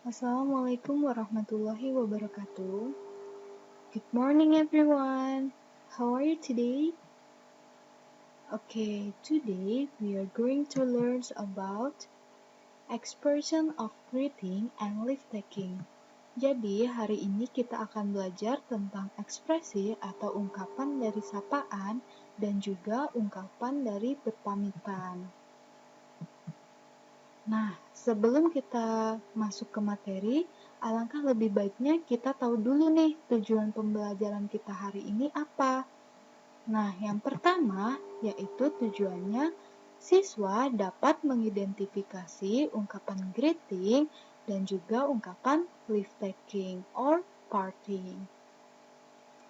Assalamualaikum warahmatullahi wabarakatuh. Good morning everyone. How are you today? Okay, today we are going to learn about expression of greeting and leave taking. Jadi, hari ini kita akan belajar tentang ekspresi atau ungkapan dari sapaan dan juga ungkapan dari berpamitan. Nah, sebelum kita masuk ke materi, alangkah lebih baiknya kita tahu dulu nih tujuan pembelajaran kita hari ini apa. Nah, yang pertama yaitu tujuannya siswa dapat mengidentifikasi ungkapan greeting dan juga ungkapan leave taking or parting.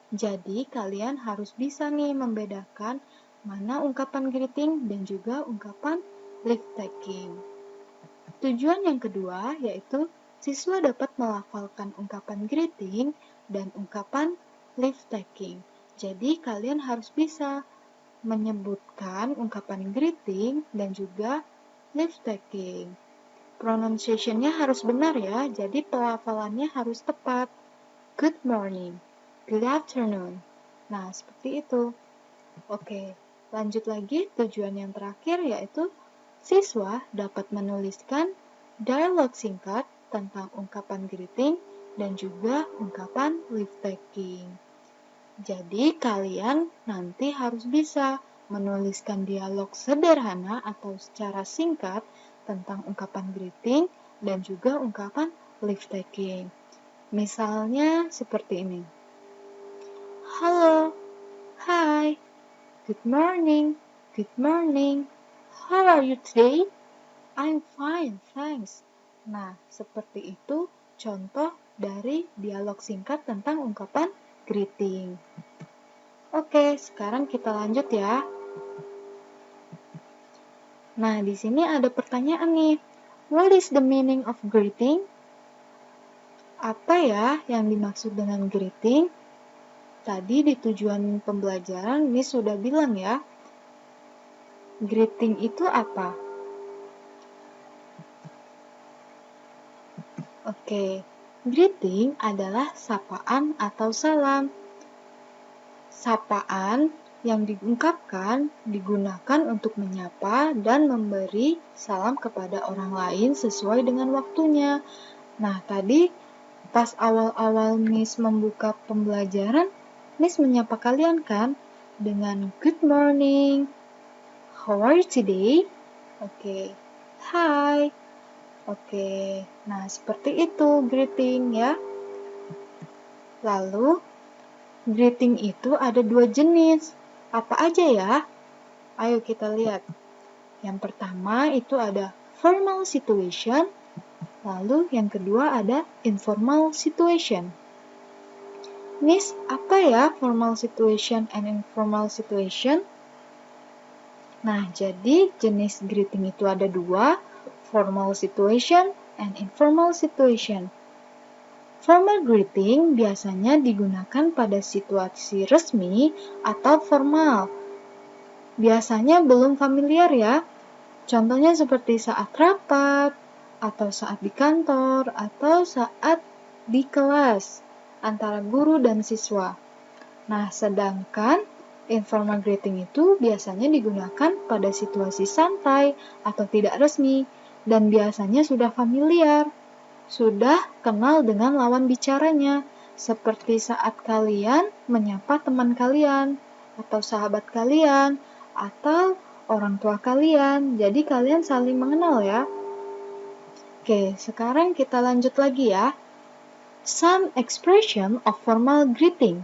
Jadi, kalian harus bisa nih membedakan mana ungkapan greeting dan juga ungkapan leave taking. Tujuan yang kedua yaitu siswa dapat melafalkan ungkapan greeting dan ungkapan leave taking. Jadi kalian harus bisa menyebutkan ungkapan greeting dan juga leave taking. Pronunciation-nya harus benar ya, jadi pelafalannya harus tepat. Good morning, good afternoon. Nah, seperti itu. Oke, lanjut lagi tujuan yang terakhir yaitu siswa dapat menuliskan dialog singkat tentang ungkapan greeting dan juga ungkapan leave taking. Jadi kalian nanti harus bisa menuliskan dialog sederhana atau secara singkat tentang ungkapan greeting dan juga ungkapan leave taking. Misalnya seperti ini. Halo, hi, good morning, good morning. How are you today? I'm fine, thanks. Nah, seperti itu contoh dari dialog singkat tentang ungkapan greeting. Oke, sekarang kita lanjut ya. Nah, di sini ada pertanyaan nih. What is the meaning of greeting? Apa ya yang dimaksud dengan greeting? Tadi di tujuan pembelajaran Miss sudah bilang ya. Greeting itu apa? Oke, greeting adalah sapaan atau salam. Sapaan yang diungkapkan digunakan untuk menyapa dan memberi salam kepada orang lain sesuai dengan waktunya. Nah, tadi pas awal-awal Miss membuka pembelajaran, Miss menyapa kalian kan dengan good morning. How are you today? Oke. Hi. Oke, nah seperti itu greeting ya. Lalu, greeting itu ada dua jenis. Apa aja ya? Ayo kita lihat. Yang pertama itu ada formal situation, lalu yang kedua ada informal situation. Miss, apa ya formal situation and informal situation? Nah, jadi jenis greeting itu ada dua, formal situation and informal situation. Formal greeting biasanya digunakan pada situasi resmi atau formal. Biasanya belum familiar ya. Contohnya seperti saat rapat, atau saat di kantor, atau saat di kelas antara guru dan siswa. Nah, sedangkan informal greeting itu biasanya digunakan pada situasi santai atau tidak resmi dan biasanya sudah familiar. Sudah kenal dengan lawan bicaranya, seperti saat kalian menyapa teman kalian, atau sahabat kalian, atau orang tua kalian. Jadi kalian saling mengenal ya. Oke, sekarang kita lanjut lagi ya. Some expression of formal greeting.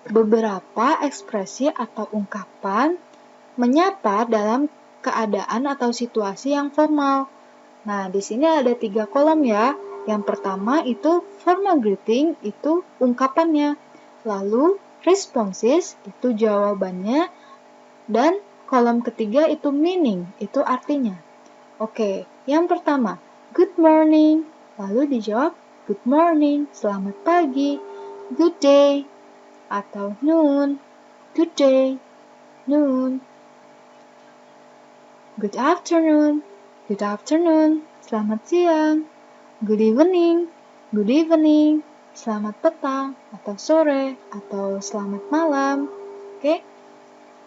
Beberapa ekspresi atau ungkapan menyapa dalam keadaan atau situasi yang formal. Nah, di sini ada 3 kolom ya. Yang pertama itu formal greeting, itu ungkapannya. Lalu responses, itu jawabannya. Dan kolom ketiga itu meaning, itu artinya. Oke, yang pertama, good morning. Lalu dijawab, good morning, selamat pagi, good day, atau noon, good day, noon, good afternoon, selamat siang, good evening, good evening, selamat petang, atau sore, atau selamat malam. Oke?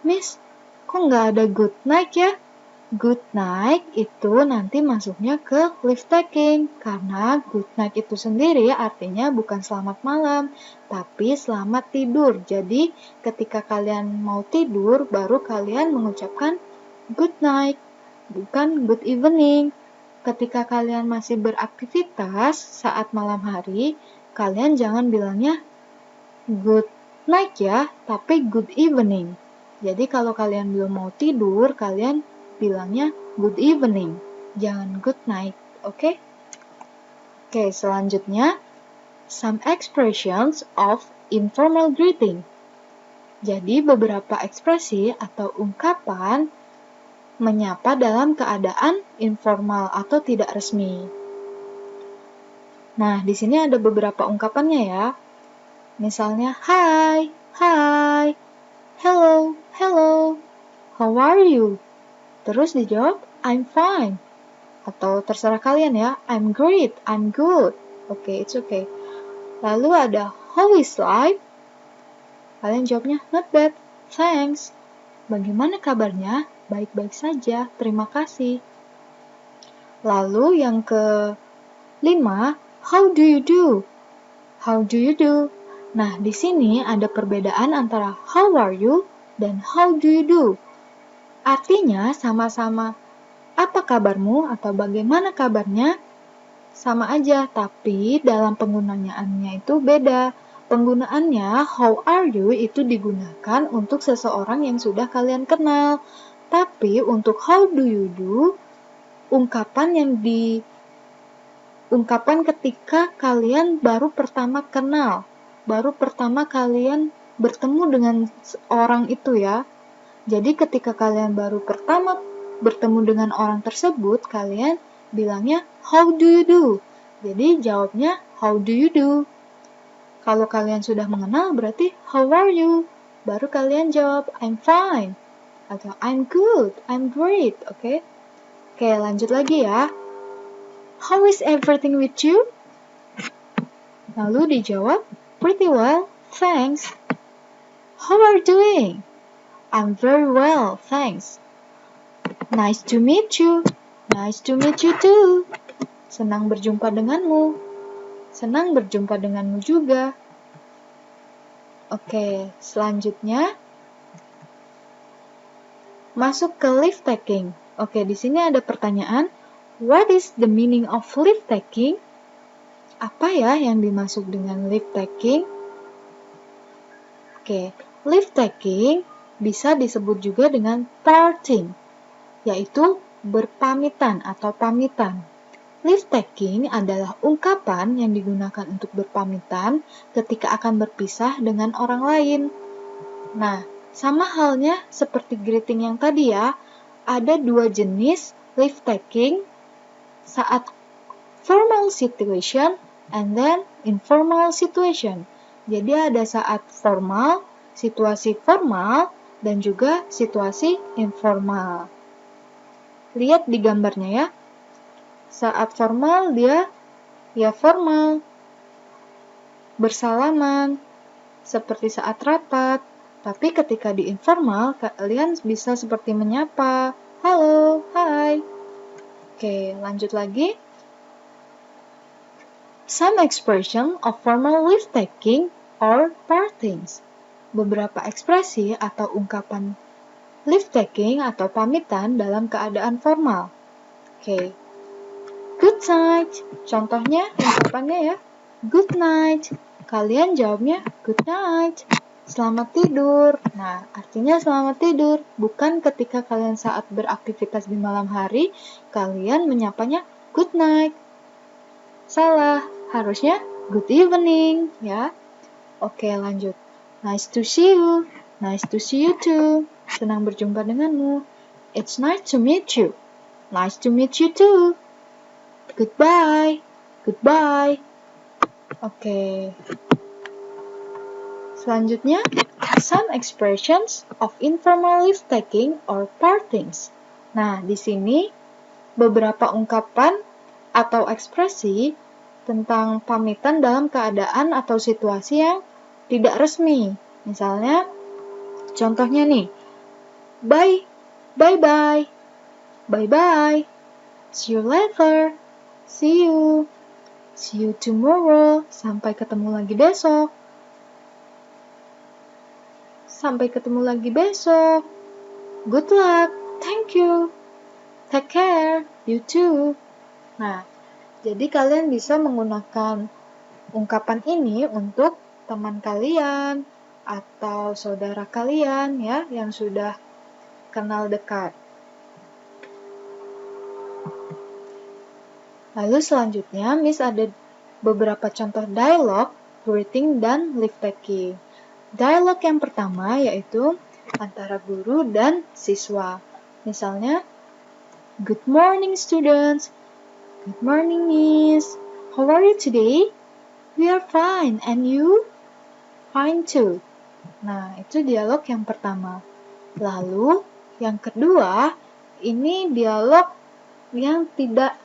Miss, kok nggak ada good night ya? Good night itu nanti masuknya ke leave taking, karena good night itu sendiri artinya bukan selamat malam, tapi selamat tidur. Jadi ketika kalian mau tidur, baru kalian mengucapkan good night, bukan good evening. Ketika kalian masih beraktivitas saat malam hari, kalian jangan bilangnya good night ya, tapi good evening. Jadi kalau kalian belum mau tidur, kalian bilangnya good evening, jangan good night, oke? Oke, selanjutnya, some expressions of informal greeting. Jadi beberapa ekspresi atau ungkapan menyapa dalam keadaan informal atau tidak resmi. Nah, di sini ada beberapa ungkapannya ya. Misalnya, hi, hi, hello, hello, how are you? Terus dijawab, I'm fine. Atau terserah kalian ya, I'm great, I'm good. Oke, it's okay. Lalu ada, how is life? Kalian jawabnya, not bad, thanks. Bagaimana kabarnya? Baik-baik saja, terima kasih. Lalu yang kelima, how do you do? How do you do? Nah, di sini ada perbedaan antara how are you dan how do you do. Artinya sama-sama apa kabarmu atau bagaimana kabarnya sama aja, tapi dalam penggunaannya itu beda. Penggunaannya how are you itu digunakan untuk seseorang yang sudah kalian kenal. Tapi untuk how do you do, ungkapan yang diungkapkan ketika kalian baru pertama kenal, baru pertama kalian bertemu dengan orang itu ya. Jadi ketika kalian baru pertama bertemu dengan orang tersebut, kalian bilangnya how do you do. Jadi jawabnya how do you do. Kalau kalian sudah mengenal berarti how are you. Baru kalian jawab I'm fine atau I'm good, I'm great, oke? Oke, lanjut lagi ya. How is everything with you? Lalu dijawab pretty well, thanks. How are you doing? I'm very well, thanks. Nice to meet you. Nice to meet you too. Senang berjumpa denganmu. Senang berjumpa denganmu juga. Oke, selanjutnya masuk ke leave taking. Oke, di sini ada pertanyaan. What is the meaning of leave taking? Apa ya yang dimaksud dengan leave taking? Oke, leave taking bisa disebut juga dengan parting, yaitu berpamitan atau pamitan. Leave taking adalah ungkapan yang digunakan untuk berpamitan ketika akan berpisah dengan orang lain. Nah, sama halnya seperti greeting yang tadi ya, ada dua jenis leave taking saat formal situation and then informal situation. Jadi ada saat formal, situasi formal, dan juga situasi informal. Lihat di gambarnya ya. Saat formal dia ya formal, bersalaman, seperti saat rapat. Tapi ketika di informal, kalian bisa seperti menyapa, halo, hai. Oke, lanjut lagi. Some expression of formal leave taking or partings. Beberapa ekspresi atau ungkapan leave taking atau pamitan dalam keadaan formal. Oke. Good night. Contohnya ungkapannya ya. Good night. Kalian jawabnya good night. Selamat tidur. Nah, artinya selamat tidur. Bukan ketika kalian saat beraktivitas di malam hari, kalian menyapanya good night. Salah, harusnya good evening, ya. Oke, lanjut. Nice to see you. Nice to see you too. Senang berjumpa denganmu. It's nice to meet you. Nice to meet you too. Goodbye. Goodbye. Oke. Selanjutnya, some expressions of informal leave taking or partings. Nah, di sini beberapa ungkapan atau ekspresi tentang pamitan dalam keadaan atau situasi yang tidak resmi. Misalnya, contohnya nih, bye, bye-bye, bye-bye, see you later, see you tomorrow, sampai ketemu lagi besok. Sampai ketemu lagi besok. Good luck, thank you, take care, you too. Nah, jadi kalian bisa menggunakan ungkapan ini untuk teman kalian atau saudara kalian ya yang sudah kenal dekat. Lalu selanjutnya, Miss ada beberapa contoh dialog, greeting, dan leave taking. Dialog yang pertama yaitu antara guru dan siswa. Misalnya, good morning students. Good morning Miss. How are you today? We are fine. And you? Fine too. Nah, itu dialog yang pertama. Lalu, yang kedua, ini dialog yang tidak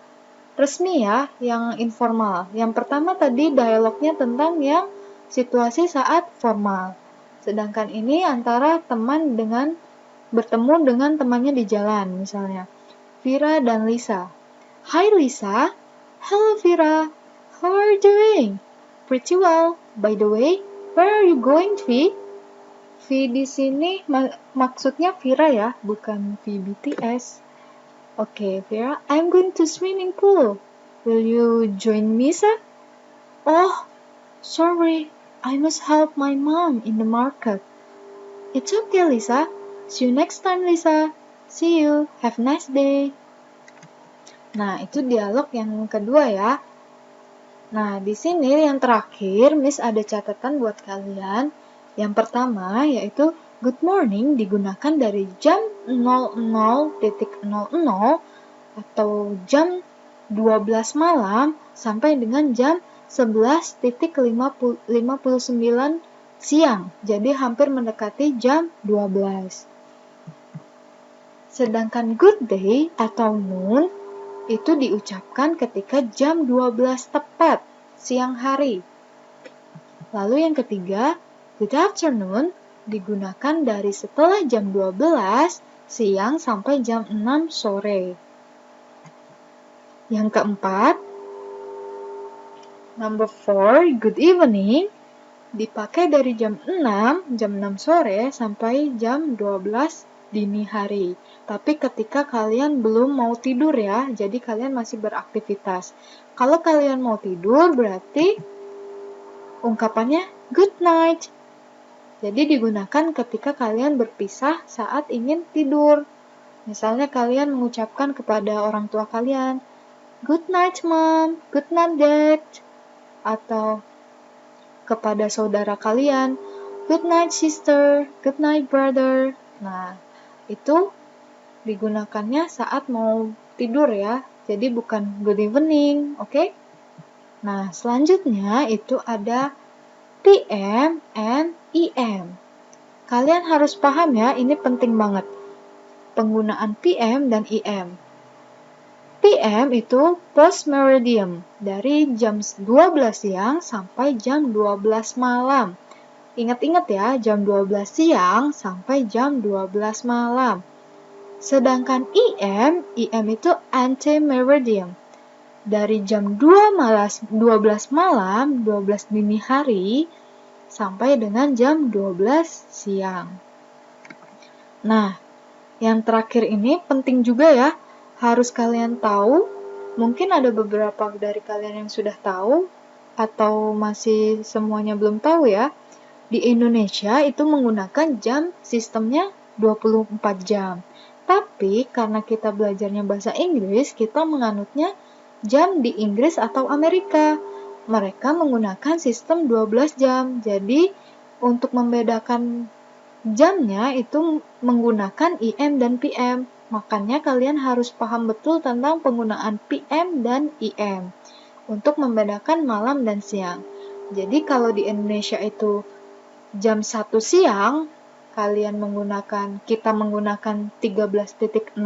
resmi ya, yang informal. Yang pertama tadi dialognya tentang yang situasi saat formal. Sedangkan ini antara teman bertemu dengan temannya di jalan, misalnya Vira dan Lisa. Hi Lisa. Hello Vira. How are you doing? Pretty well. By the way, where are you going, Vi? Vi di sini maksudnya Vira ya, bukan Vi BTS. Okay, Vira, I'm going to swimming pool. Will you join me, sir? Oh, sorry, I must help my mom in the market. It's okay, Lisa. See you next time, Lisa. See you. Have a nice day. Nah, itu dialog yang kedua ya. Nah, di sini yang terakhir, Miss ada catatan buat kalian. Yang pertama yaitu good morning digunakan dari jam 00.00 atau jam 12 malam sampai dengan jam 11.59 siang. Jadi hampir mendekati jam 12. Sedangkan good day atau noon itu diucapkan ketika jam 12 tepat siang hari. Lalu yang ketiga, good afternoon digunakan dari setelah jam 12 siang sampai jam 6 sore. Yang keempat, number 4, good evening dipakai dari jam 6 sore sampai jam 12 dini hari. Tapi ketika kalian belum mau tidur ya, jadi kalian masih beraktivitas. Kalau kalian mau tidur berarti ungkapannya good night. Jadi digunakan ketika kalian berpisah saat ingin tidur. Misalnya kalian mengucapkan kepada orang tua kalian, good night mom, good night dad. Atau kepada saudara kalian, good night sister, good night brother. Nah, itu digunakannya saat mau tidur ya. Jadi bukan good evening, oke? Nah, selanjutnya itu ada PM and EM. Kalian harus paham ya, ini penting banget. Penggunaan PM dan EM. PM itu post meridium, dari jam 12 siang sampai jam 12 malam. Ingat-ingat ya, jam 12 siang sampai jam 12 malam. Sedangkan EM itu ante-meridium. Dari jam 12 malam, 12 dini hari, sampai dengan jam 12 siang. Nah, yang terakhir ini penting juga ya, harus kalian tahu. Mungkin ada beberapa dari kalian yang sudah tahu, atau masih semuanya belum tahu ya. Di Indonesia itu menggunakan jam sistemnya 24 jam. Tapi karena kita belajarnya bahasa Inggris, kita menganutnya jam di Inggris atau Amerika. Mereka menggunakan sistem 12 jam. Jadi untuk membedakan jamnya itu menggunakan EM dan PM. Makanya kalian harus paham betul tentang penggunaan PM dan EM untuk membedakan malam dan siang. Jadi kalau di Indonesia itu jam 1 siang, kita menggunakan 13.00,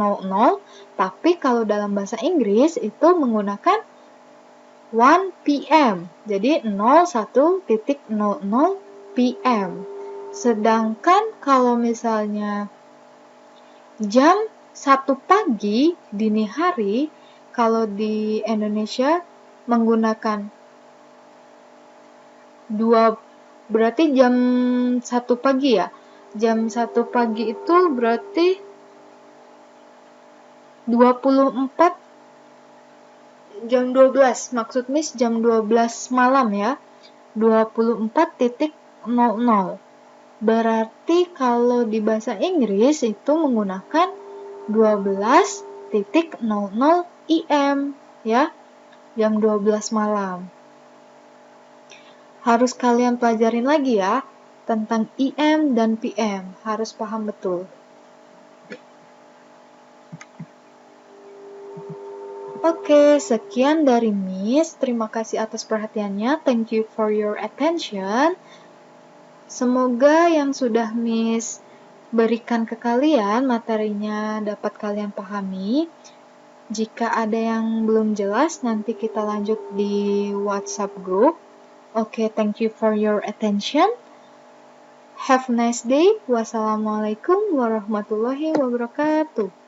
tapi kalau dalam bahasa Inggris itu menggunakan 1 p.m. Jadi 01.00 p.m. Sedangkan kalau misalnya jam 1 pagi dini hari, kalau di Indonesia menggunakan berarti jam 1 pagi ya. Jam 1 pagi itu berarti 24 jam 12. Maksud Miss jam 12 malam ya. 24.00. Berarti kalau di bahasa Inggris itu menggunakan 12.00 IM ya. Jam 12 malam. Harus kalian pelajarin lagi ya tentang IM dan PM. Harus paham betul. Oke, sekian dari Miss. Terima kasih atas perhatiannya. Thank you for your attention. Semoga yang sudah Miss berikan ke kalian materinya dapat kalian pahami. Jika ada yang belum jelas, nanti kita lanjut di WhatsApp group. Oke, thank you for your attention. Have a nice day. Wassalamualaikum warahmatullahi wabarakatuh.